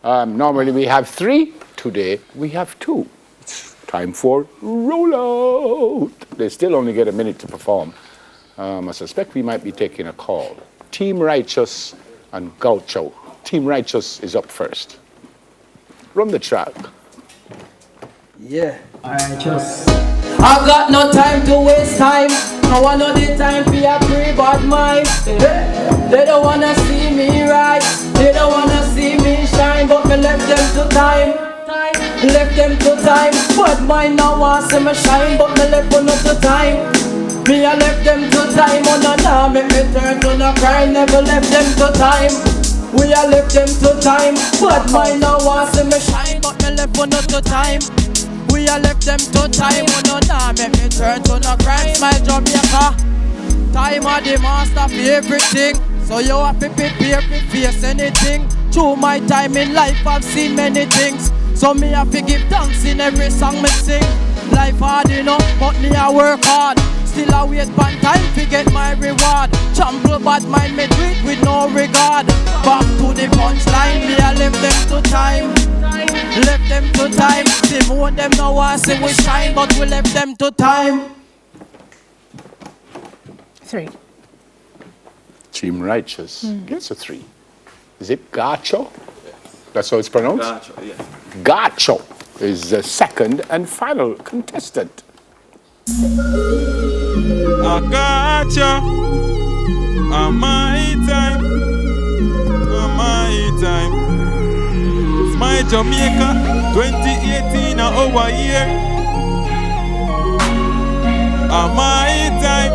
Normally we have 3. Today we have 2. It's time for rollout. They still only get a minute to perform. I suspect we might be taking a call. Team Righteous and Gaucho. Team Righteous is up first. Run the track. Yeah, Righteous. I got no time to waste time. I want no the time for a pre-bad mind. They don't wanna see me rise. They don't wanna see me shine. But me left them to time. Left them to time. But mine now want see me shine. But me left them to time. Me I left them to time. Oh no, now make me turn to no crime. Never left them to time. We a left them to time. But mine now want see me shine. But me left them to time. We a left them to time. Oh no, now make me turn to no crime. Smile Jamaica. Time are the master for everything. So you have to prepare to face anything. Through my time in life I've seen many things. So me have to give thanks in every song me sing. Life hard enough, but me I work hard. Still I wait for time to get my reward. Trample bad mind me do it with no regard. Back to the punchline, me I left them to time. Left them to time. See more them now I say we shine, but we left them to time. 3. Team Righteous gets a 3. Is it Gacho? That's how it's pronounced? Gacho, yeah. Gacho is the second and final contestant. I gotcha. My time. My time. It's my Jamaica. 2018 our year. My time.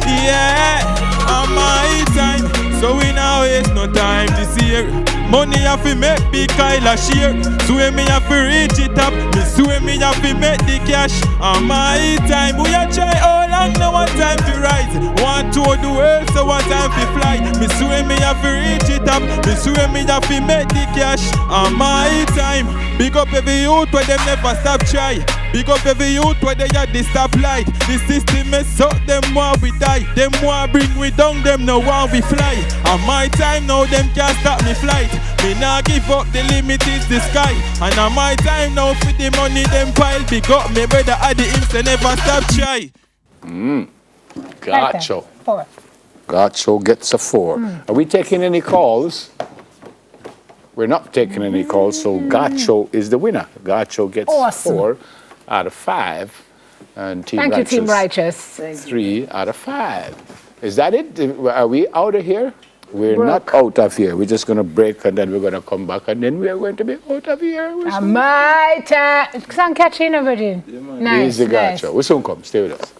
Yeah. My time. So we now waste no time this year. Money have to make big Kyla share. So me have to reach it up. Me swear me have to make the cash. On my time, we a try all long. Now one time to rise. Want to the world, so one time to fly. Me swear me have to reach it up. Me swear me have to make the cash. On my time, big up every youth where them never stop try. Big up every youth where they at the stoplight. The system mess up, them want we die. Them want bring we down, them no want we fly. On my time now, them can't stop me flight. Me nah give up, the limit is the sky. And on my time now, for the money them pile. Big up me brother at the instant, never stop try. Gacho. 4. Gacho gets a 4. Are we taking any calls? We're not taking any calls, so Gacho is the winner. Gacho gets 4 out of 5. And Team Thank you, Righteous, Team Righteous. 3 out of 5. Is that it? Are we out of here? We're not out of here. We're just going to break and then we're going to come back and then we are going to be out of here. My time. Sound catchy, Virgin? Nice. Easy, Gacho. We soon come. Stay with us.